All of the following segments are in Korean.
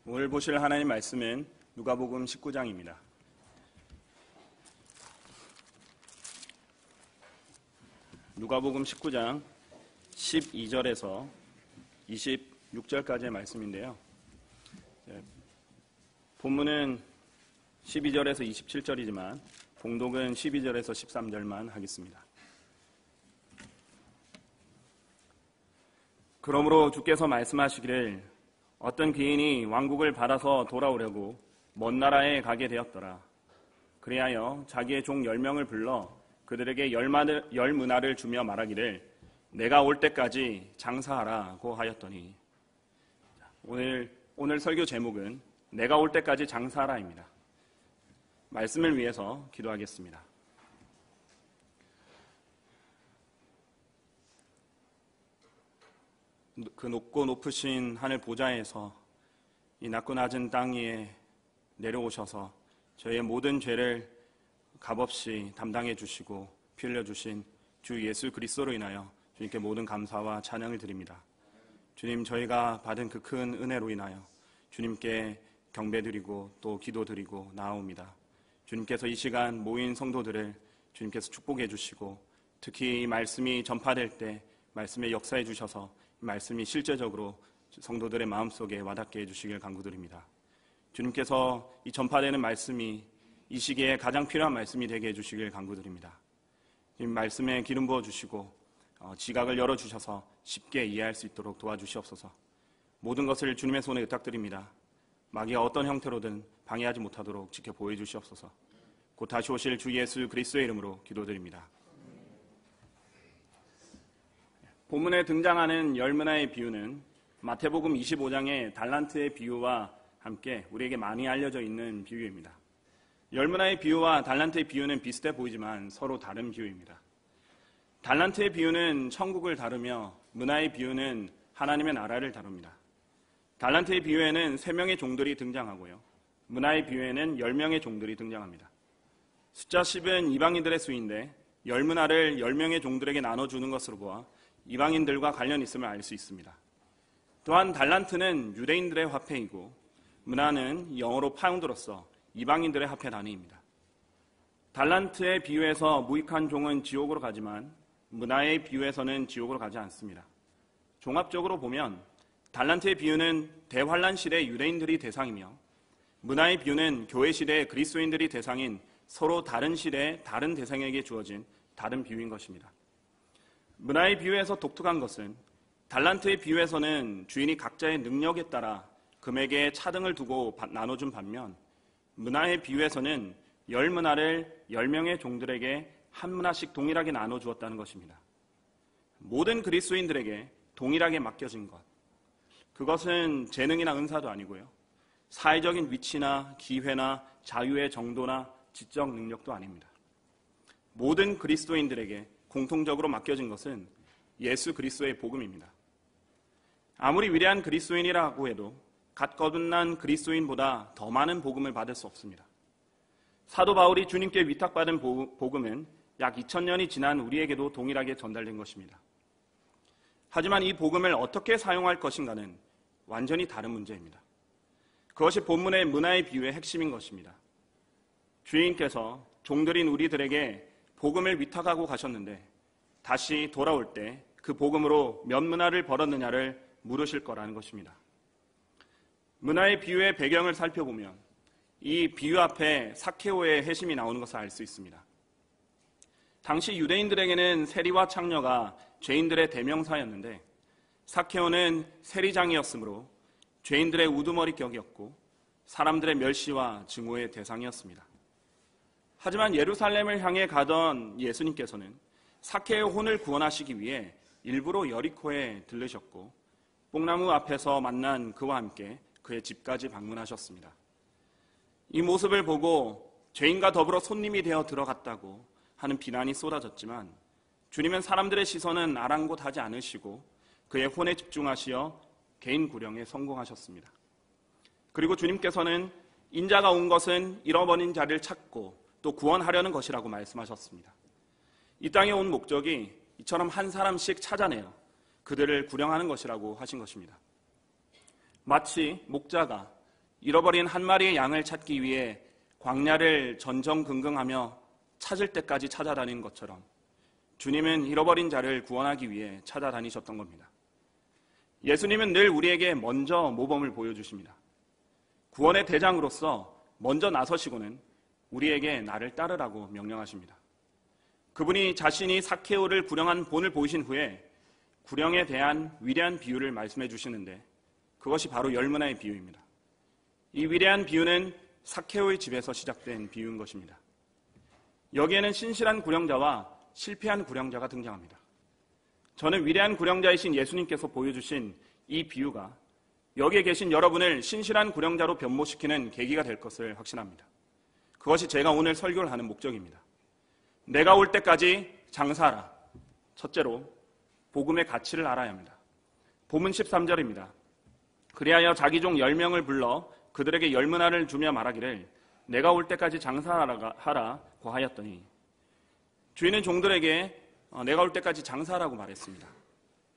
오늘 보실 하나님 말씀은 누가복음 19장입니다. 누가복음 19장 12절에서 26절까지의 말씀인데요. 본문은 12절에서 27절이지만 봉독은 12절에서 13절만 하겠습니다. 그러므로 주께서 말씀하시기를 어떤 귀인이 왕국을 받아서 돌아오려고 먼 나라에 가게 되었더라. 그리하여 자기의 종 10명을 불러 그들에게 열 문화를 주며 말하기를 내가 올 때까지 장사하라고 하였더니. 오늘 설교 제목은 내가 올 때까지 장사하라입니다. 말씀을 위해서 기도하겠습니다. 그 높고 높으신 하늘 보좌에서 이 낮고 낮은 땅 위에 내려오셔서 저희의 모든 죄를 값없이 담당해 주시고 피 흘려 주신 주 예수 그리스도로 인하여 주님께 모든 감사와 찬양을 드립니다. 주님, 저희가 받은 그 큰 은혜로 인하여 주님께 경배드리고 또 기도드리고 나아옵니다. 주님께서 이 시간 모인 성도들을 주님께서 축복해 주시고 특히 이 말씀이 전파될 때 말씀에 역사해 주셔서 말씀이 실제적으로 성도들의 마음속에 와닿게 해주시길 간구드립니다. 주님께서 이 전파되는 말씀이 이 시기에 가장 필요한 말씀이 되게 해주시길 간구드립니다. 이 말씀에 기름 부어주시고 지각을 열어주셔서 쉽게 이해할 수 있도록 도와주시옵소서. 모든 것을 주님의 손에 의탁드립니다. 마귀가 어떤 형태로든 방해하지 못하도록 지켜보여 주시옵소서. 곧 다시 오실 주 예수 그리스도의 이름으로 기도드립니다. 본문에 등장하는 열 문화의 비유는 마태복음 25장의 달란트의 비유와 함께 우리에게 많이 알려져 있는 비유입니다. 열 문화의 비유와 달란트의 비유는 비슷해 보이지만 서로 다른 비유입니다. 달란트의 비유는 천국을 다루며 문화의 비유는 하나님의 나라를 다룹니다. 달란트의 비유에는 3명의 종들이 등장하고요. 문화의 비유에는 10명의 종들이 등장합니다. 숫자 10은 이방인들의 수인데 열 문화를 10명의 종들에게 나눠주는 것으로 보아 이방인들과 관련이 있음을 알 수 있습니다. 또한 달란트는 유대인들의 화폐이고 문화는 영어로 파운드로서 이방인들의 화폐 단위입니다. 달란트의 비유에서 무익한 종은 지옥으로 가지만 문화의 비유에서는 지옥으로 가지 않습니다. 종합적으로 보면 달란트의 비유는 대환란 시대 유대인들이 대상이며 문화의 비유는 교회 시대의 그리스도인들이 대상인 서로 다른 시대의 다른 대상에게 주어진 다른 비유인 것입니다. 문화의 비유에서 독특한 것은 달란트의 비유에서는 주인이 각자의 능력에 따라 금액에 차등을 두고 나눠준 반면 문화의 비유에서는 10문화를 10명의 종들에게 한 문화씩 동일하게 나눠주었다는 것입니다. 모든 그리스도인들에게 동일하게 맡겨진 것, 그것은 재능이나 은사도 아니고요. 사회적인 위치나 기회나 자유의 정도나 지적 능력도 아닙니다. 모든 그리스도인들에게 공통적으로 맡겨진 것은 예수 그리스도의 복음입니다. 아무리 위대한 그리스도인이라고 해도 갓 거듭난 그리스도인보다 더 많은 복음을 받을 수 없습니다. 사도 바울이 주님께 위탁받은 복음은 약 2000년이 지난 우리에게도 동일하게 전달된 것입니다. 하지만 이 복음을 어떻게 사용할 것인가는 완전히 다른 문제입니다. 그것이 본문의 문화의 비유의 핵심인 것입니다. 주인께서 종들인 우리들에게 복음을 위탁하고 가셨는데 다시 돌아올 때 그 복음으로 몇 문화를 벌었느냐를 물으실 거라는 것입니다. 문화의 비유의 배경을 살펴보면 이 비유 앞에 삭케오의 회심이 나오는 것을 알 수 있습니다. 당시 유대인들에게는 세리와 창녀가 죄인들의 대명사였는데 삭케오는 세리장이었으므로 죄인들의 우두머리격이었고 사람들의 멸시와 증오의 대상이었습니다. 하지만 예루살렘을 향해 가던 예수님께서는 삭케오의 혼을 구원하시기 위해 일부러 여리코에 들르셨고 뽕나무 앞에서 만난 그와 함께 그의 집까지 방문하셨습니다. 이 모습을 보고 죄인과 더불어 손님이 되어 들어갔다고 하는 비난이 쏟아졌지만 주님은 사람들의 시선은 아랑곳하지 않으시고 그의 혼에 집중하시어 개인 구령에 성공하셨습니다. 그리고 주님께서는 인자가 온 것은 잃어버린 자를 찾고 또 구원하려는 것이라고 말씀하셨습니다. 이 땅에 온 목적이 이처럼 한 사람씩 찾아내어 그들을 구령하는 것이라고 하신 것입니다. 마치 목자가 잃어버린 한 마리의 양을 찾기 위해 광야를 전전긍긍하며 찾을 때까지 찾아다닌 것처럼 주님은 잃어버린 자를 구원하기 위해 찾아다니셨던 겁니다. 예수님은 늘 우리에게 먼저 모범을 보여주십니다. 구원의 대장으로서 먼저 나서시고는 우리에게 나를 따르라고 명령하십니다. 그분이 자신이 삭케오를 구령한 본을 보이신 후에 구령에 대한 위대한 비유를 말씀해 주시는데 그것이 바로 열문화의 비유입니다. 이 위대한 비유는 삭케오의 집에서 시작된 비유인 것입니다. 여기에는 신실한 구령자와 실패한 구령자가 등장합니다. 저는 위대한 구령자이신 예수님께서 보여주신 이 비유가 여기에 계신 여러분을 신실한 구령자로 변모시키는 계기가 될 것을 확신합니다. 그것이 제가 오늘 설교를 하는 목적입니다. 내가 올 때까지 장사하라. 첫째로 복음의 가치를 알아야 합니다. 본문 13절입니다. 그리하여 자기 종 10명을 불러 그들에게 열문화를 주며 말하기를 내가 올 때까지 장사하라고 하였더니 주인은 종들에게 내가 올 때까지 장사하라고 말했습니다.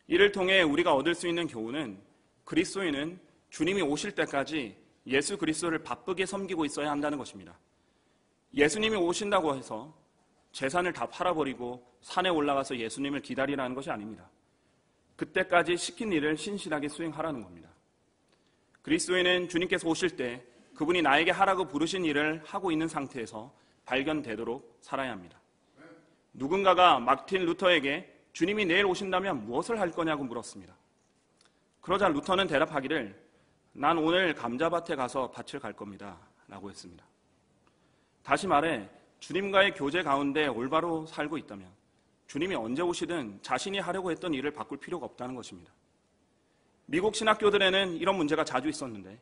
이를 통해 우리가 얻을 수 있는 교훈은 그리스도인은 주님이 오실 때까지 예수 그리스도를 바쁘게 섬기고 있어야 한다는 것입니다. 예수님이 오신다고 해서 재산을 다 팔아버리고 산에 올라가서 예수님을 기다리라는 것이 아닙니다. 그때까지 시킨 일을 신실하게 수행하라는 겁니다. 그리스도인은 주님께서 오실 때 그분이 나에게 하라고 부르신 일을 하고 있는 상태에서 발견되도록 살아야 합니다. 누군가가 마틴 루터에게 주님이 내일 오신다면 무엇을 할 거냐고 물었습니다. 그러자 루터는 대답하기를 난 오늘 감자밭에 가서 밭을 갈 겁니다 라고 했습니다. 다시 말해 주님과의 교제 가운데 올바로 살고 있다면 주님이 언제 오시든 자신이 하려고 했던 일을 바꿀 필요가 없다는 것입니다. 미국 신학교들에는 이런 문제가 자주 있었는데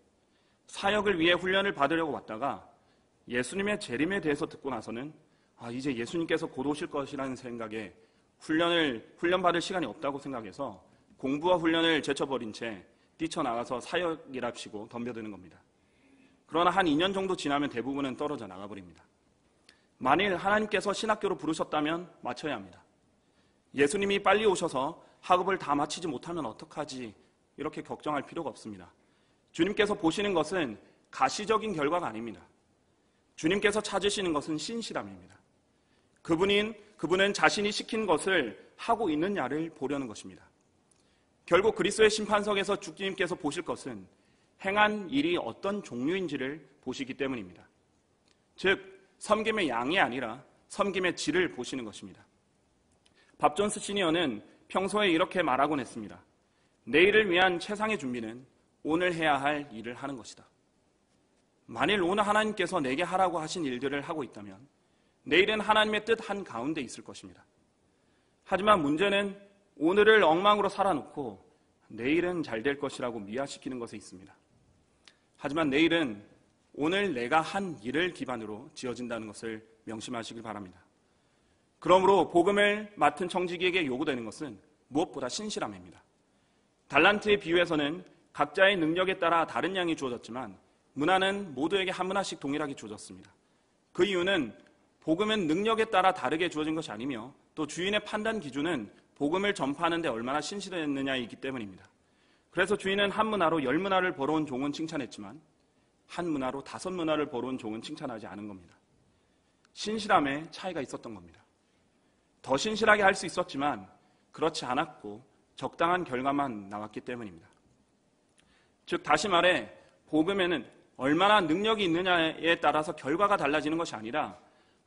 사역을 위해 훈련을 받으려고 왔다가 예수님의 재림에 대해서 듣고 나서는 이제 예수님께서 곧 오실 것이라는 생각에 훈련받을 시간이 없다고 생각해서 공부와 훈련을 제쳐버린 채 뛰쳐나가서 사역이랍시고 덤벼드는 겁니다. 그러나 한 2년 정도 지나면 대부분은 떨어져 나가버립니다. 만일 하나님께서 신학교로 부르셨다면 마쳐야 합니다. 예수님이 빨리 오셔서 학업을 다 마치지 못하면 어떡하지 이렇게 걱정할 필요가 없습니다. 주님께서 보시는 것은 가시적인 결과가 아닙니다. 주님께서 찾으시는 것은 신실함입니다. 그분은 자신이 시킨 것을 하고 있느냐를 보려는 것입니다. 결국 그리스도의 심판석에서 주님께서 보실 것은 행한 일이 어떤 종류인지를 보시기 때문입니다. 즉 섬김의 양이 아니라 섬김의 질을 보시는 것입니다. 밥 존스 시니어는 평소에 이렇게 말하곤 했습니다. 내일을 위한 최상의 준비는 오늘 해야 할 일을 하는 것이다. 만일 오늘 하나님께서 내게 하라고 하신 일들을 하고 있다면 내일은 하나님의 뜻 한가운데 있을 것입니다. 하지만 문제는 오늘을 엉망으로 살아놓고 내일은 잘 될 것이라고 미화시키는 것에 있습니다. 하지만 내일은 오늘 내가 한 일을 기반으로 지어진다는 것을 명심하시길 바랍니다. 그러므로 복음을 맡은 청지기에게 요구되는 것은 무엇보다 신실함입니다. 달란트의 비유에서는 각자의 능력에 따라 다른 양이 주어졌지만 문화는 모두에게 한 문화씩 동일하게 주어졌습니다. 그 이유는 복음은 능력에 따라 다르게 주어진 것이 아니며 또 주인의 판단 기준은 복음을 전파하는 데 얼마나 신실했느냐이기 때문입니다. 그래서 주인은 한 문화로 10문화를 벌어온 종은 칭찬했지만 한 문화로 5문화를 벌어온 종은 칭찬하지 않은 겁니다. 신실함에 차이가 있었던 겁니다. 더 신실하게 할 수 있었지만 그렇지 않았고 적당한 결과만 나왔기 때문입니다. 즉 다시 말해 복음에는 얼마나 능력이 있느냐에 따라서 결과가 달라지는 것이 아니라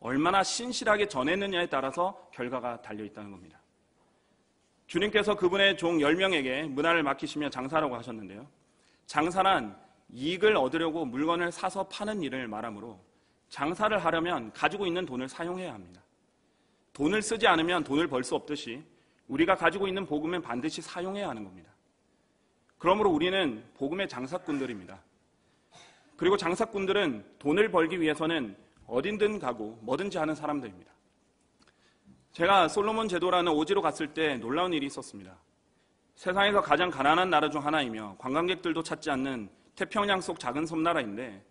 얼마나 신실하게 전했느냐에 따라서 결과가 달려있다는 겁니다. 주님께서 그분의 종 10명에게 문화를 맡기시며 장사라고 하셨는데요. 장사란 이익을 얻으려고 물건을 사서 파는 일을 말하므로 장사를 하려면 가지고 있는 돈을 사용해야 합니다. 돈을 쓰지 않으면 돈을 벌 수 없듯이 우리가 가지고 있는 복음은 반드시 사용해야 하는 겁니다. 그러므로 우리는 복음의 장사꾼들입니다. 그리고 장사꾼들은 돈을 벌기 위해서는 어딘든 가고 뭐든지 하는 사람들입니다. 제가 솔로몬 제도라는 오지로 갔을 때 놀라운 일이 있었습니다. 세상에서 가장 가난한 나라 중 하나이며 관광객들도 찾지 않는 태평양 속 작은 섬나라인데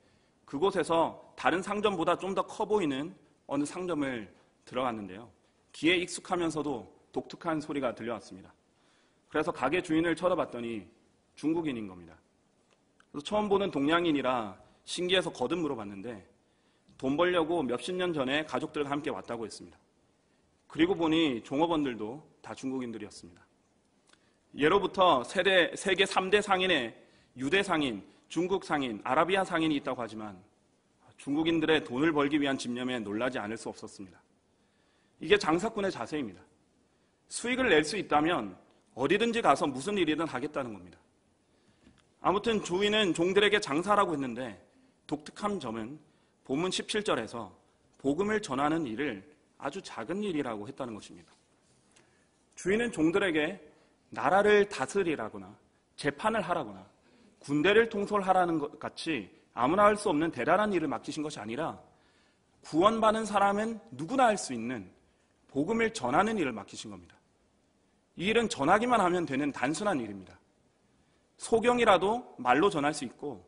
그곳에서 다른 상점보다 좀 더 커 보이는 어느 상점을 들어갔는데요. 귀에 익숙하면서도 독특한 소리가 들려왔습니다. 그래서 가게 주인을 쳐다봤더니 중국인인 겁니다. 그래서 처음 보는 동양인이라 신기해서 거듭 물어봤는데 돈 벌려고 몇십 년 전에 가족들과 함께 왔다고 했습니다. 그리고 보니 종업원들도 다 중국인들이었습니다. 예로부터 세계 3대 상인의 유대 상인, 중국 상인, 아라비아 상인이 있다고 하지만 중국인들의 돈을 벌기 위한 집념에 놀라지 않을 수 없었습니다. 이게 장사꾼의 자세입니다. 수익을 낼 수 있다면 어디든지 가서 무슨 일이든 하겠다는 겁니다. 아무튼 주인은 종들에게 장사라고 했는데 독특한 점은 본문 17절에서 복음을 전하는 일을 아주 작은 일이라고 했다는 것입니다. 주인은 종들에게 나라를 다스리라거나 재판을 하라거나 군대를 통솔하라는 것 같이 아무나 할 수 없는 대단한 일을 맡기신 것이 아니라 구원받은 사람은 누구나 할 수 있는 복음을 전하는 일을 맡기신 겁니다. 이 일은 전하기만 하면 되는 단순한 일입니다. 소경이라도 말로 전할 수 있고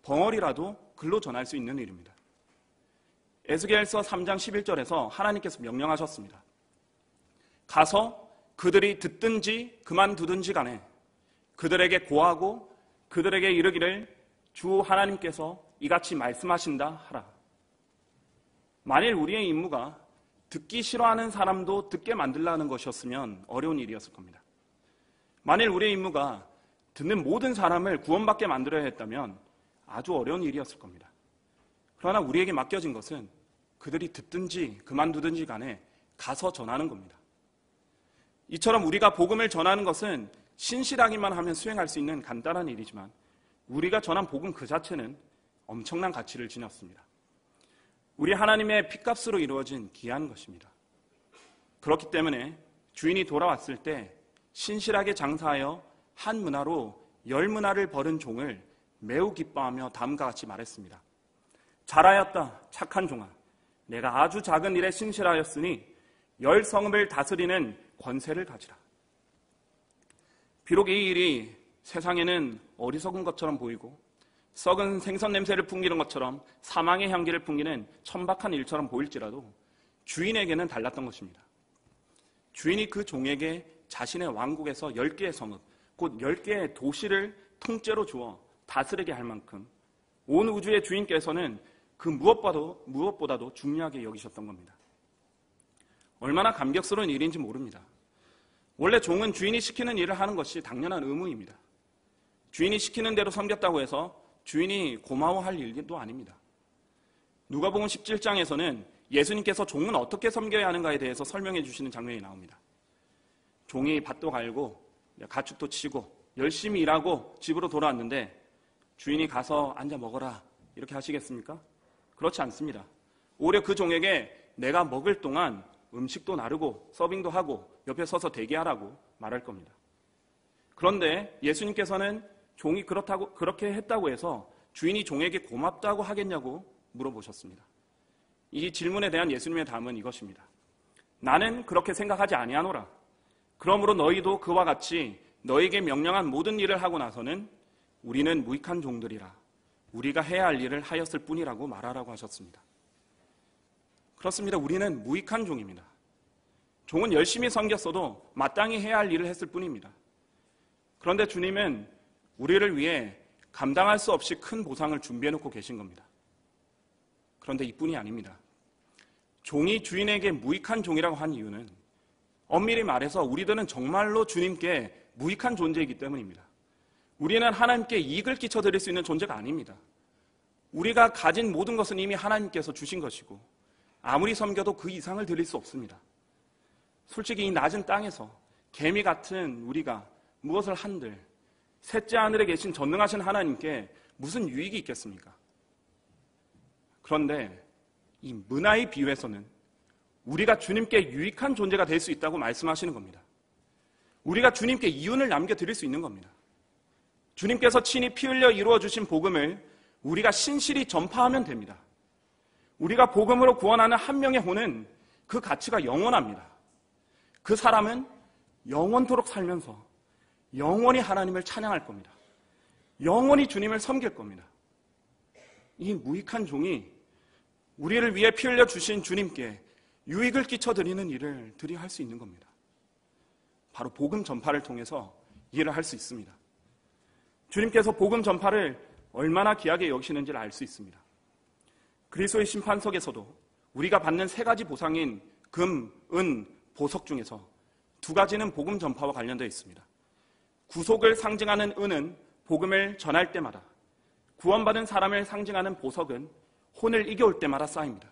벙어리라도 글로 전할 수 있는 일입니다. 에스겔서 3장 11절에서 하나님께서 명령하셨습니다. 가서 그들이 듣든지 그만두든지 간에 그들에게 고하고 그들에게 이르기를 주 하나님께서 이같이 말씀하신다 하라. 만일 우리의 임무가 듣기 싫어하는 사람도 듣게 만들라는 것이었으면 어려운 일이었을 겁니다. 만일 우리의 임무가 듣는 모든 사람을 구원받게 만들어야 했다면 아주 어려운 일이었을 겁니다. 그러나 우리에게 맡겨진 것은 그들이 듣든지 그만두든지 간에 가서 전하는 겁니다. 이처럼 우리가 복음을 전하는 것은 신실하기만 하면 수행할 수 있는 간단한 일이지만 우리가 전한 복음 그 자체는 엄청난 가치를 지녔습니다. 우리 하나님의 핏값으로 이루어진 귀한 것입니다. 그렇기 때문에 주인이 돌아왔을 때 신실하게 장사하여 한 문화로 10문화를 벌은 종을 매우 기뻐하며 다음과 같이 말했습니다. 잘하였다 착한 종아, 내가 아주 작은 일에 신실하였으니 10성읍을 다스리는 권세를 가지라. 비록 이 일이 세상에는 어리석은 것처럼 보이고 썩은 생선 냄새를 풍기는 것처럼 사망의 향기를 풍기는 천박한 일처럼 보일지라도 주인에게는 달랐던 것입니다. 주인이 그 종에게 자신의 왕국에서 10개의 성읍, 곧 10개의 도시를 통째로 주어 다스리게 할 만큼 온 우주의 주인께서는 그 무엇보다도 중요하게 여기셨던 겁니다. 얼마나 감격스러운 일인지 모릅니다. 원래 종은 주인이 시키는 일을 하는 것이 당연한 의무입니다. 주인이 시키는 대로 섬겼다고 해서 주인이 고마워할 일도 아닙니다. 누가복음 17장에서는 예수님께서 종은 어떻게 섬겨야 하는가에 대해서 설명해 주시는 장면이 나옵니다. 종이 밭도 갈고 가축도 치고 열심히 일하고 집으로 돌아왔는데 주인이 가서 앉아 먹어라 이렇게 하시겠습니까? 그렇지 않습니다. 오히려 그 종에게 내가 먹을 동안 음식도 나르고 서빙도 하고 옆에 서서 대기하라고 말할 겁니다. 그런데 예수님께서는 종이 그렇게 했다고 해서 주인이 종에게 고맙다고 하겠냐고 물어보셨습니다. 이 질문에 대한 예수님의 답은 이것입니다. 나는 그렇게 생각하지 아니하노라. 그러므로 너희도 그와 같이 너에게 명령한 모든 일을 하고 나서는 우리는 무익한 종들이라. 우리가 해야 할 일을 하였을 뿐이라고 말하라고 하셨습니다. 그렇습니다. 우리는 무익한 종입니다. 종은 열심히 섬겼어도 마땅히 해야 할 일을 했을 뿐입니다. 그런데 주님은 우리를 위해 감당할 수 없이 큰 보상을 준비해놓고 계신 겁니다. 그런데 이뿐이 아닙니다. 종이 주인에게 무익한 종이라고 한 이유는 엄밀히 말해서 우리들은 정말로 주님께 무익한 존재이기 때문입니다. 우리는 하나님께 이익을 끼쳐드릴 수 있는 존재가 아닙니다. 우리가 가진 모든 것은 이미 하나님께서 주신 것이고 아무리 섬겨도 그 이상을 드릴 수 없습니다. 솔직히 이 낮은 땅에서 개미 같은 우리가 무엇을 한들 셋째 하늘에 계신 전능하신 하나님께 무슨 유익이 있겠습니까? 그런데 이 문화의 비유에서는 우리가 주님께 유익한 존재가 될 수 있다고 말씀하시는 겁니다. 우리가 주님께 이윤을 남겨드릴 수 있는 겁니다. 주님께서 친히 피 흘려 이루어주신 복음을 우리가 신실히 전파하면 됩니다. 우리가 복음으로 구원하는 한 명의 혼은 그 가치가 영원합니다. 그 사람은 영원토록 살면서 영원히 하나님을 찬양할 겁니다. 영원히 주님을 섬길 겁니다. 이 무익한 종이 우리를 위해 피 흘려 주신 주님께 유익을 끼쳐드리는 일을 할 수 있는 겁니다. 바로 복음 전파를 통해서 일을 할 수 있습니다. 주님께서 복음 전파를 얼마나 귀하게 여기시는지를 알 수 있습니다. 그리스도의 심판석에서도 우리가 받는 세 가지 보상인 금, 은, 보석 중에서 두 가지는 복음 전파와 관련되어 있습니다. 구속을 상징하는 은은 복음을 전할 때마다, 구원받은 사람을 상징하는 보석은 혼을 이겨올 때마다 쌓입니다.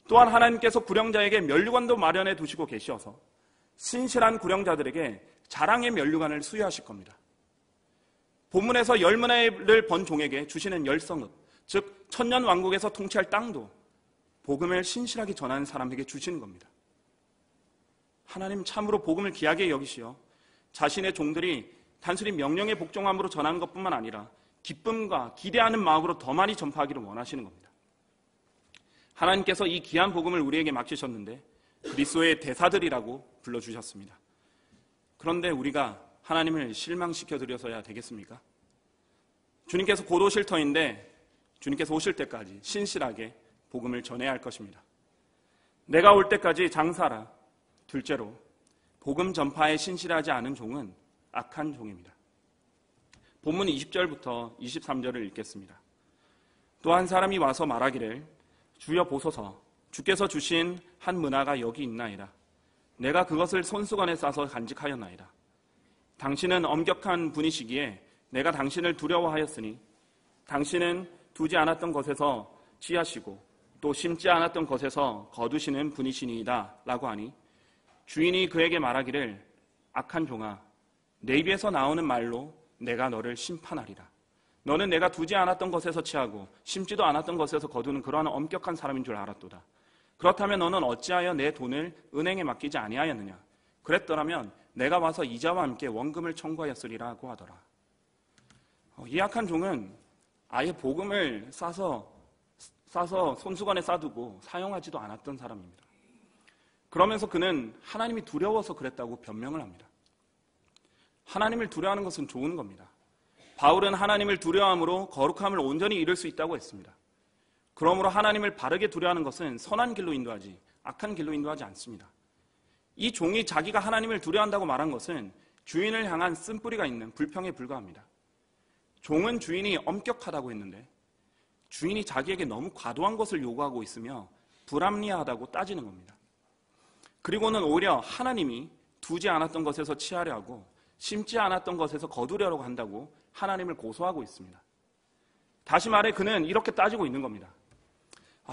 또한 하나님께서 구령자에게 면류관도 마련해 두시고 계셔서 신실한 구령자들에게 자랑의 면류관을 수여하실 겁니다. 본문에서 열문화를 번 종에게 주시는 열성읍, 즉 천년 왕국에서 통치할 땅도 복음을 신실하게 전하는 사람에게 주시는 겁니다. 하나님 참으로 복음을 귀하게 여기시어 자신의 종들이 단순히 명령에 복종함으로 전하는 것뿐만 아니라 기쁨과 기대하는 마음으로 더 많이 전파하기를 원하시는 겁니다. 하나님께서 이 귀한 복음을 우리에게 맡기셨는데 그리스도의 대사들이라고 불러주셨습니다. 그런데 우리가 하나님을 실망시켜 드려서야 되겠습니까? 주님께서 곧 오실 터인데 주님께서 오실 때까지 신실하게 복음을 전해야 할 것입니다. 내가 올 때까지 장사라. 둘째로 복음 전파에 신실하지 않은 종은 악한 종입니다. 본문 20절부터 23절을 읽겠습니다. 또 한 사람이 와서 말하기를 주여 보소서 주께서 주신 한 문화가 여기 있나이다. 내가 그것을 손수건에 싸서 간직하였나이다. 당신은 엄격한 분이시기에 내가 당신을 두려워하였으니 당신은 두지 않았던 것에서 취하시고 또 심지 않았던 것에서 거두시는 분이시니이다 라고 하니 주인이 그에게 말하기를 악한 종아 내 입에서 나오는 말로 내가 너를 심판하리라. 너는 내가 두지 않았던 것에서 취하고 심지도 않았던 것에서 거두는 그러한 엄격한 사람인 줄 알았도다. 그렇다면 너는 어찌하여 내 돈을 은행에 맡기지 아니하였느냐. 그랬더라면 내가 와서 이자와 함께 원금을 청구하였으리라고 하더라. 이 악한 종은 아예 복음을 싸서 손수건에 싸두고 사용하지도 않았던 사람입니다. 그러면서 그는 하나님이 두려워서 그랬다고 변명을 합니다. 하나님을 두려워하는 것은 좋은 겁니다. 바울은 하나님을 두려워함으로 거룩함을 온전히 이룰 수 있다고 했습니다. 그러므로 하나님을 바르게 두려워하는 것은 선한 길로 인도하지 악한 길로 인도하지 않습니다. 이 종이 자기가 하나님을 두려워한다고 말한 것은 주인을 향한 쓴뿌리가 있는 불평에 불과합니다. 종은 주인이 엄격하다고 했는데 주인이 자기에게 너무 과도한 것을 요구하고 있으며 불합리하다고 따지는 겁니다. 그리고는 오히려 하나님이 두지 않았던 것에서 취하려 하고 심지 않았던 것에서 거두려고 한다고 하나님을 고소하고 있습니다. 다시 말해 그는 이렇게 따지고 있는 겁니다.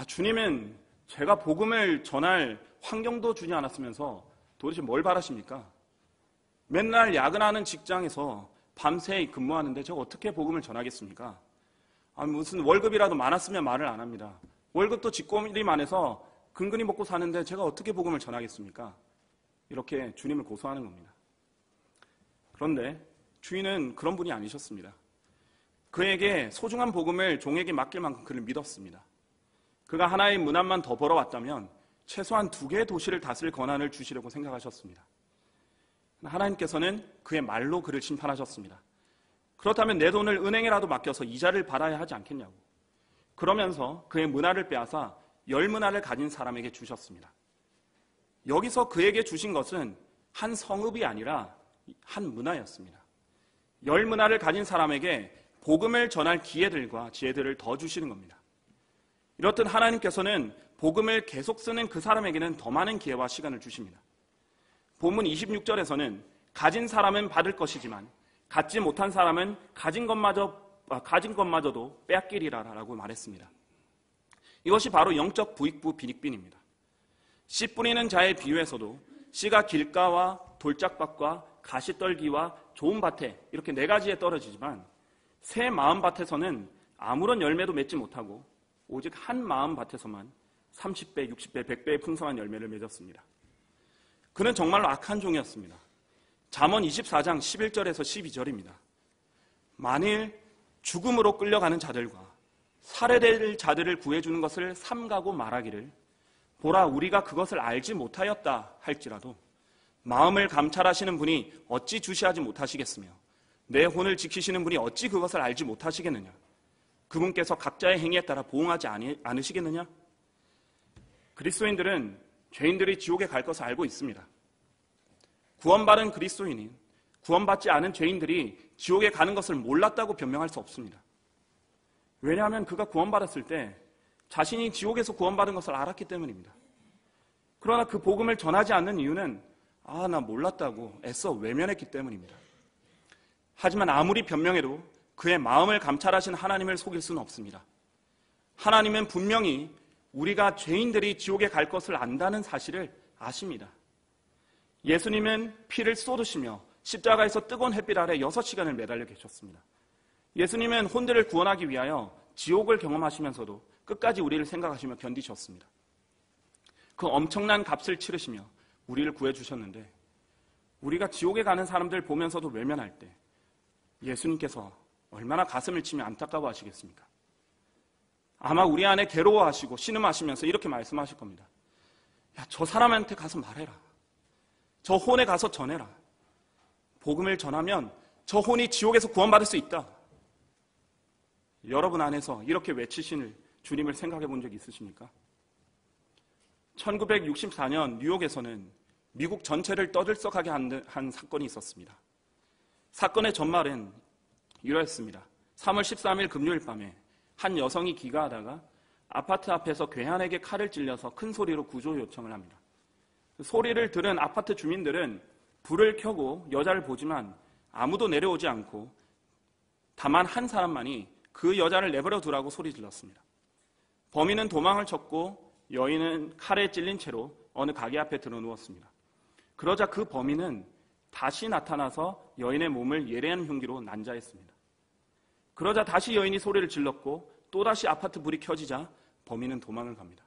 주님은 제가 복음을 전할 환경도 주지 않았으면서 도대체 뭘 바라십니까? 맨날 야근하는 직장에서 밤새 근무하는데 제가 어떻게 복음을 전하겠습니까? 무슨 월급이라도 많았으면 말을 안 합니다. 월급도 쥐꼬리만 해서 근근히 먹고 사는데 제가 어떻게 복음을 전하겠습니까? 이렇게 주님을 고소하는 겁니다. 그런데 주인은 그런 분이 아니셨습니다. 그에게 소중한 복음을 종에게 맡길 만큼 그를 믿었습니다. 그가 하나의 문안만 더 벌어왔다면 최소한 2개의 도시를 다스릴 권한을 주시려고 생각하셨습니다. 하나님께서는 그의 말로 그를 심판하셨습니다. 그렇다면 내 돈을 은행에라도 맡겨서 이자를 받아야 하지 않겠냐고. 그러면서 그의 문화를 빼앗아 10문화를 가진 사람에게 주셨습니다. 여기서 그에게 주신 것은 한 성읍이 아니라 한 문화였습니다. 10문화를 가진 사람에게 복음을 전할 기회들과 지혜들을 더 주시는 겁니다. 이렇듯 하나님께서는 복음을 계속 쓰는 그 사람에게는 더 많은 기회와 시간을 주십니다. 본문 26절에서는 가진 사람은 받을 것이지만 갖지 못한 사람은 가진 것마저도 빼앗기리라라고 말했습니다. 이것이 바로 영적 부익부 빈익빈입니다. 씨 뿌리는 자의 비유에서도 씨가 길가와 돌짝밭과 가시떨기와 좋은 밭에 이렇게 4가지에 떨어지지만 새 마음밭에서는 아무런 열매도 맺지 못하고 오직 한 마음밭에서만 30배, 60배, 100배의 풍성한 열매를 맺었습니다. 그는 정말로 악한 종이었습니다. 잠언 24장 11절에서 12절입니다. 만일 죽음으로 끌려가는 자들과 살해될 자들을 구해주는 것을 삼가고 말하기를 보라 우리가 그것을 알지 못하였다 할지라도 마음을 감찰하시는 분이 어찌 주시하지 못하시겠으며 내 혼을 지키시는 분이 어찌 그것을 알지 못하시겠느냐. 그분께서 각자의 행위에 따라 보응하지 않으시겠느냐. 그리스도인들은 죄인들이 지옥에 갈 것을 알고 있습니다. 구원받은 그리스도인인 구원받지 않은 죄인들이 지옥에 가는 것을 몰랐다고 변명할 수 없습니다. 왜냐하면 그가 구원받았을 때 자신이 지옥에서 구원받은 것을 알았기 때문입니다. 그러나 그 복음을 전하지 않는 이유는 나 몰랐다고 애써 외면했기 때문입니다. 하지만 아무리 변명해도 그의 마음을 감찰하신 하나님을 속일 수는 없습니다. 하나님은 분명히 우리가 죄인들이 지옥에 갈 것을 안다는 사실을 아십니다. 예수님은 피를 쏟으시며 십자가에서 뜨거운 햇빛 아래 6시간을 매달려 계셨습니다. 예수님은 혼들을 구원하기 위하여 지옥을 경험하시면서도 끝까지 우리를 생각하시며 견디셨습니다. 그 엄청난 값을 치르시며 우리를 구해주셨는데 우리가 지옥에 가는 사람들 보면서도 외면할 때 예수님께서 얼마나 가슴을 치며 안타까워하시겠습니까? 아마 우리 안에 괴로워하시고 신음하시면서 이렇게 말씀하실 겁니다. 야, 저 사람한테 가서 말해라. 저 혼에 가서 전해라. 복음을 전하면 저 혼이 지옥에서 구원받을 수 있다. 여러분 안에서 이렇게 외치시는 주님을 생각해 본 적 있으십니까? 1964년 뉴욕에서는 미국 전체를 떠들썩하게 한 사건이 있었습니다. 사건의 전말은 이러했습니다. 3월 13일 금요일 밤에 한 여성이 기가하다가 아파트 앞에서 괴한에게 칼을 찔려서 큰 소리로 구조 요청을 합니다. 소리를 들은 아파트 주민들은 불을 켜고 여자를 보지만 아무도 내려오지 않고 다만 한 사람만이 그 여자를 내버려 두라고 소리 질렀습니다. 범인은 도망을 쳤고 여인은 칼에 찔린 채로 어느 가게 앞에 드러누웠습니다. 그러자 그 범인은 다시 나타나서 여인의 몸을 예리한 흉기로 난자했습니다. 그러자 다시 여인이 소리를 질렀고 또다시 아파트 불이 켜지자 범인은 도망을 갑니다.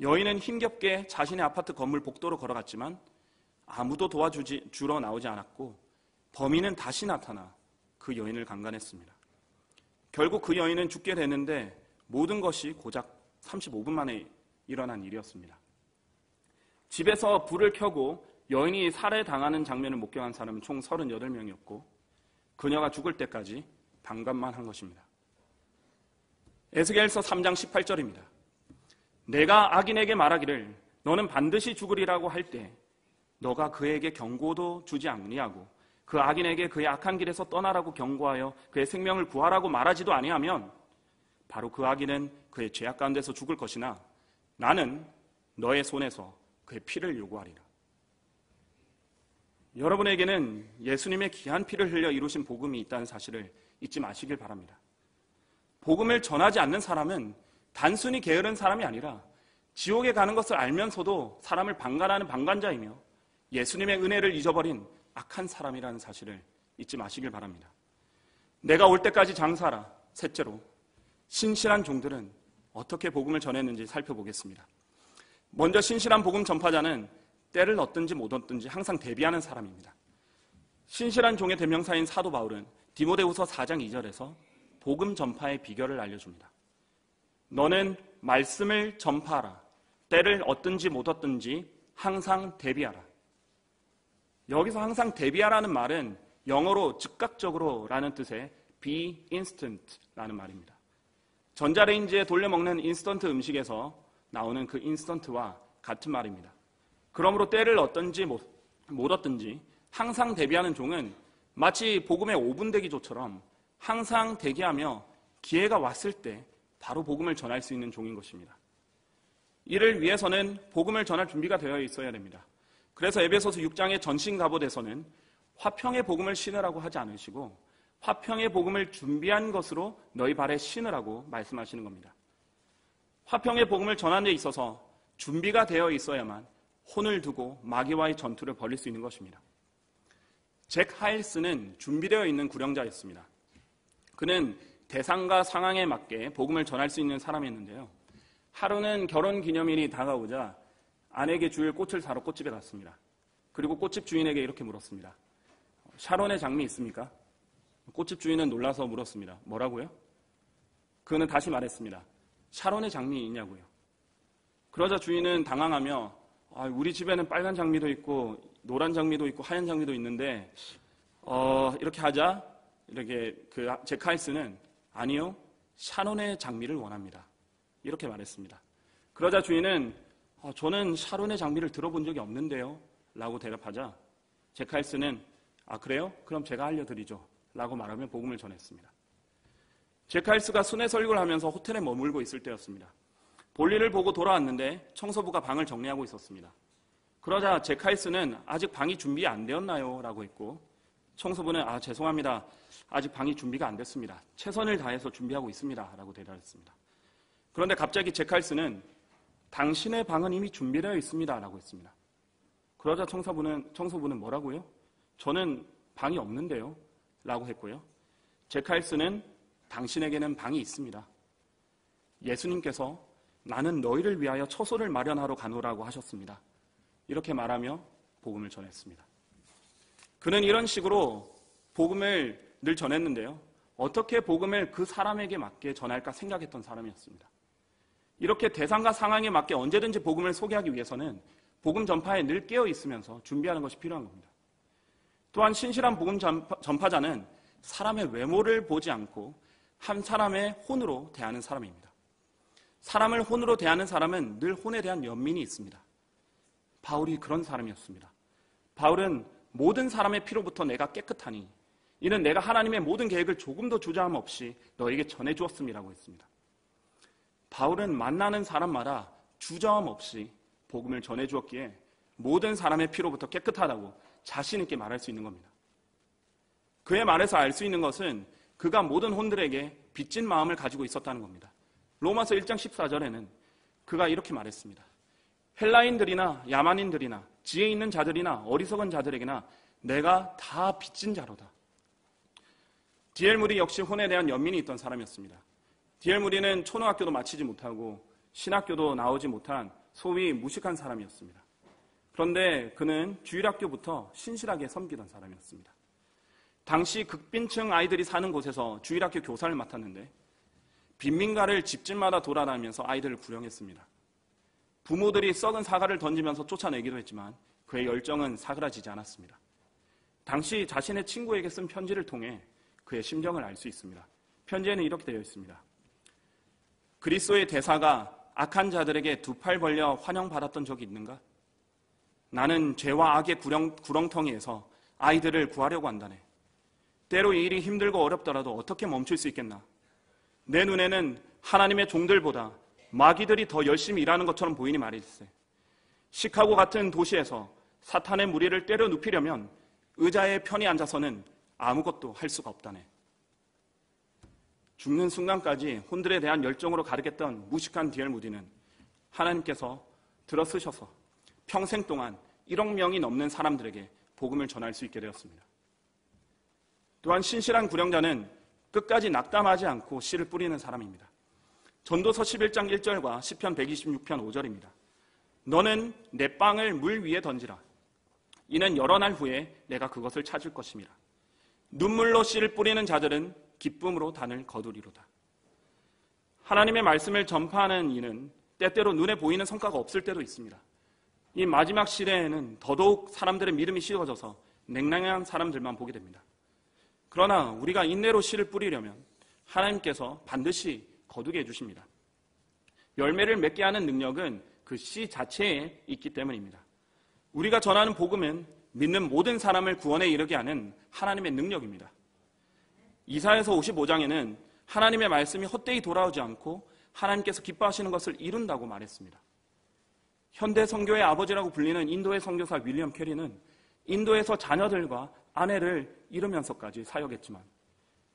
여인은 힘겹게 자신의 아파트 건물 복도로 걸어갔지만 아무도 도와주러 나오지 않았고 범인은 다시 나타나 그 여인을 강간했습니다. 결국 그 여인은 죽게 됐는데 모든 것이 고작 35분 만에 일어난 일이었습니다. 집에서 불을 켜고 여인이 살해당하는 장면을 목격한 사람은 총 38명이었고 그녀가 죽을 때까지 방관만 한 것입니다. 에스겔서 3장 18절입니다. 내가 악인에게 말하기를 너는 반드시 죽으리라고 할 때 너가 그에게 경고도 주지 아니하고 그 악인에게 그의 악한 길에서 떠나라고 경고하여 그의 생명을 구하라고 말하지도 아니하면 바로 그 악인은 그의 죄악 가운데서 죽을 것이나 나는 너의 손에서 그의 피를 요구하리라. 여러분에게는 예수님의 귀한 피를 흘려 이루신 복음이 있다는 사실을 잊지 마시길 바랍니다. 복음을 전하지 않는 사람은 단순히 게으른 사람이 아니라 지옥에 가는 것을 알면서도 사람을 방관하는 방관자이며 예수님의 은혜를 잊어버린 악한 사람이라는 사실을 잊지 마시길 바랍니다. 내가 올 때까지 장사하라. 셋째로, 신실한 종들은 어떻게 복음을 전했는지 살펴보겠습니다. 먼저 신실한 복음 전파자는 때를 얻든지 못 얻든지 항상 대비하는 사람입니다. 신실한 종의 대명사인 사도 바울은 디모데후서 4장 2절에서 복음 전파의 비결을 알려줍니다. 너는 말씀을 전파하라. 때를 얻든지 못 얻든지 항상 대비하라. 여기서 항상 대비하라는 말은 영어로 즉각적으로 라는 뜻의 be instant라는 말입니다. 전자레인지에 돌려먹는 인스턴트 음식에서 나오는 그 인스턴트와 같은 말입니다. 그러므로 때를 얻든지 못 얻든지 항상 대비하는 종은 마치 복음의 5분 대기조처럼 항상 대기하며 기회가 왔을 때 바로 복음을 전할 수 있는 종인 것입니다. 이를 위해서는 복음을 전할 준비가 되어 있어야 됩니다. 그래서 에베소서 6장의 전신갑옷에서는 화평의 복음을 신으라고 하지 않으시고 화평의 복음을 준비한 것으로 너희 발에 신으라고 말씀하시는 겁니다. 화평의 복음을 전하는 데 있어서 준비가 되어 있어야만 혼을 두고 마귀와의 전투를 벌일 수 있는 것입니다. 잭 하일스는 준비되어 있는 구령자였습니다. 그는 대상과 상황에 맞게 복음을 전할 수 있는 사람이었는데요. 하루는 결혼기념일이 다가오자 아내에게 주일 꽃을 사러 꽃집에 갔습니다. 그리고 꽃집 주인에게 이렇게 물었습니다. 샤론의 장미 있습니까? 꽃집 주인은 놀라서 물었습니다. 뭐라고요? 그는 다시 말했습니다. 샤론의 장미 있냐고요. 그러자 주인은 당황하며 우리 집에는 빨간 장미도 있고 노란 장미도 있고 하얀 장미도 있는데 이렇게 하자. 이렇게 그 잭 하일스는 아니요, 샤론의 장미를 원합니다. 이렇게 말했습니다. 그러자 주인은 저는 샤론의 장미를 들어본 적이 없는데요 라고 대답하자 잭 하일스는 그래요? 그럼 제가 알려드리죠 라고 말하며 복음을 전했습니다. 제카일스가 순회 설교를 하면서 호텔에 머물고 있을 때였습니다. 볼일을 보고 돌아왔는데 청소부가 방을 정리하고 있었습니다. 그러자 제카일스는 아직 방이 준비 안 되었나요? 라고 했고 청소부는 죄송합니다. 아직 방이 준비가 안 됐습니다. 최선을 다해서 준비하고 있습니다. 라고 대답했습니다. 그런데 갑자기 제카일스는 당신의 방은 이미 준비되어 있습니다. 라고 했습니다. 그러자 청소부는 뭐라고요? 저는 방이 없는데요. 라고 했고요. 제카일스는 당신에게는 방이 있습니다. 예수님께서 나는 너희를 위하여 처소를 마련하러 가노라고 하셨습니다. 이렇게 말하며 복음을 전했습니다. 그는 이런 식으로 복음을 늘 전했는데요. 어떻게 복음을 그 사람에게 맞게 전할까 생각했던 사람이었습니다. 이렇게 대상과 상황에 맞게 언제든지 복음을 소개하기 위해서는 복음 전파에 늘 깨어 있으면서 준비하는 것이 필요한 겁니다. 또한 신실한 복음 전파자는 사람의 외모를 보지 않고 한 사람의 혼으로 대하는 사람입니다. 사람을 혼으로 대하는 사람은 늘 혼에 대한 연민이 있습니다. 바울이 그런 사람이었습니다. 바울은 모든 사람의 피로부터 내가 깨끗하니 이는 내가 하나님의 모든 계획을 조금도 주저함 없이 너에게 전해주었음이라고 했습니다. 바울은 만나는 사람마다 주저함 없이 복음을 전해주었기에 모든 사람의 피로부터 깨끗하다고 자신 있게 말할 수 있는 겁니다. 그의 말에서 알 수 있는 것은 그가 모든 혼들에게 빚진 마음을 가지고 있었다는 겁니다. 로마서 1장 14절에는 그가 이렇게 말했습니다. 헬라인들이나 야만인들이나 지혜 있는 자들이나 어리석은 자들에게나 내가 다 빚진 자로다. D.L. 무디 역시 혼에 대한 연민이 있던 사람이었습니다. D.L. 무디는 초등학교도 마치지 못하고 신학교도 나오지 못한 소위 무식한 사람이었습니다. 그런데 그는 주일학교부터 신실하게 섬기던 사람이었습니다. 당시 극빈층 아이들이 사는 곳에서 주일학교 교사를 맡았는데 빈민가를 집집마다 돌아다니면서 아이들을 구령했습니다. 부모들이 썩은 사과를 던지면서 쫓아내기도 했지만 그의 열정은 사그라지지 않았습니다. 당시 자신의 친구에게 쓴 편지를 통해 그의 심정을 알 수 있습니다. 편지에는 이렇게 되어 있습니다. 그리스도의 대사가 악한 자들에게 두 팔 벌려 환영받았던 적이 있는가? 나는 죄와 악의 구렁텅이에서 아이들을 구하려고 한다네. 때로 이 일이 힘들고 어렵더라도 어떻게 멈출 수 있겠나? 내 눈에는 하나님의 종들보다 마귀들이 더 열심히 일하는 것처럼 보이니 말일세. 시카고 같은 도시에서 사탄의 무리를 때려 눕히려면 의자에 편히 앉아서는 아무것도 할 수가 없다네. 죽는 순간까지 혼들에 대한 열정으로 가득했던 무식한 D.L. 무디는 하나님께서 들어쓰셔서 평생 동안 1억 명이 넘는 사람들에게 복음을 전할 수 있게 되었습니다. 또한 신실한 구령자는 끝까지 낙담하지 않고 씨를 뿌리는 사람입니다. 전도서 11장 1절과 시편 126편 5절입니다. 너는 내 빵을 물 위에 던지라. 이는 여러 날 후에 내가 그것을 찾을 것임이라. 눈물로 씨를 뿌리는 자들은 기쁨으로 단을 거두리로다. 하나님의 말씀을 전파하는 이는 때때로 눈에 보이는 성과가 없을 때도 있습니다. 이 마지막 시대에는 더더욱 사람들의 믿음이 식어져서 냉랭한 사람들만 보게 됩니다. 그러나 우리가 인내로 씨를 뿌리려면 하나님께서 반드시 거두게 해주십니다. 열매를 맺게 하는 능력은 그 씨 자체에 있기 때문입니다. 우리가 전하는 복음은 믿는 모든 사람을 구원에 이르게 하는 하나님의 능력입니다. 이사야서 55장에는 하나님의 말씀이 헛되이 돌아오지 않고 하나님께서 기뻐하시는 것을 이룬다고 말했습니다. 현대 선교의 아버지라고 불리는 인도의 선교사 윌리엄 캐리는 인도에서 자녀들과 아내를 잃으면서까지 사역했지만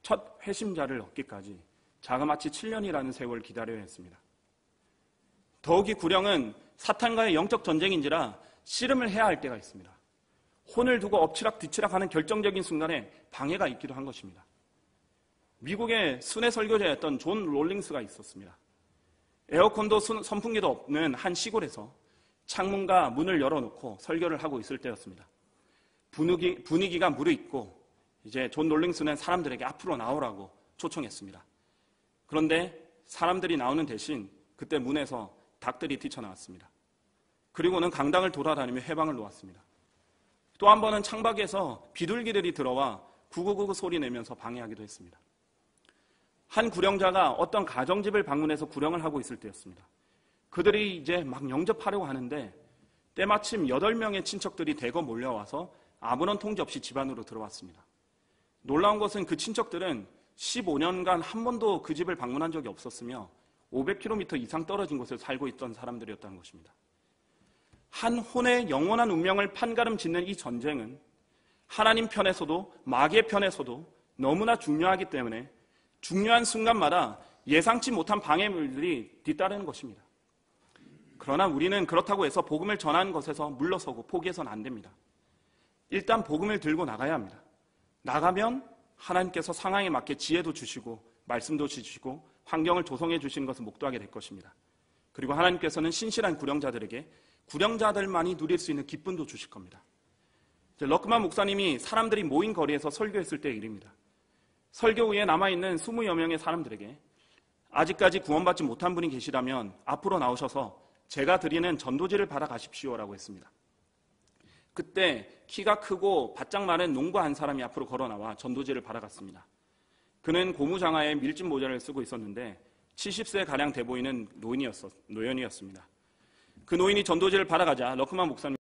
첫 회심자를 얻기까지 자그마치 7년이라는 세월을 기다려야 했습니다. 더욱이 구령은 사탄과의 영적 전쟁인지라 씨름을 해야 할 때가 있습니다. 혼을 두고 엎치락 뒤치락 하는 결정적인 순간에 방해가 있기도 한 것입니다. 미국의 순회 설교자였던 존 롤링스가 있었습니다. 에어컨도 선풍기도 없는 한 시골에서 창문과 문을 열어놓고 설교를 하고 있을 때였습니다. 분위기가 무르익고 이제 존 롤링스는 사람들에게 앞으로 나오라고 초청했습니다. 그런데 사람들이 나오는 대신 그때 문에서 닭들이 뛰쳐나왔습니다. 그리고는 강당을 돌아다니며 해방을 놓았습니다. 또 한 번은 창밖에서 비둘기들이 들어와 구구구구 소리 내면서 방해하기도 했습니다. 한 구령자가 어떤 가정집을 방문해서 구령을 하고 있을 때였습니다. 그들이 이제 막 영접하려고 하는데 때마침 8명의 친척들이 대거 몰려와서 아무런 통제 없이 집 안으로 들어왔습니다. 놀라운 것은 그 친척들은 15년간 한 번도 그 집을 방문한 적이 없었으며 500km 이상 떨어진 곳에 살고 있던 사람들이었다는 것입니다. 한 혼의 영원한 운명을 판가름 짓는 이 전쟁은 하나님 편에서도 마귀의 편에서도 너무나 중요하기 때문에 중요한 순간마다 예상치 못한 방해물들이 뒤따르는 것입니다. 그러나 우리는 그렇다고 해서 복음을 전하는 것에서 물러서고 포기해서는 안 됩니다. 일단 복음을 들고 나가야 합니다. 나가면 하나님께서 상황에 맞게 지혜도 주시고 말씀도 주시고 환경을 조성해 주시는 것을 목도하게 될 것입니다. 그리고 하나님께서는 신실한 구령자들에게 구령자들만이 누릴 수 있는 기쁨도 주실 겁니다. 럭크만 목사님이 사람들이 모인 거리에서 설교했을 때의 일입니다. 설교 후에 남아있는 20여 명의 사람들에게 아직까지 구원받지 못한 분이 계시다면 앞으로 나오셔서 제가 드리는 전도지를 받아가십시오라고 했습니다. 그때 키가 크고 바짝 마른 농부 한 사람이 앞으로 걸어 나와 전도지를 받아갔습니다. 그는 고무장화에 밀짚 모자를 쓰고 있었는데 70세가량 돼 보이는 노인이었습니다. 그 노인이 전도지를 받아가자 럭크만 목사님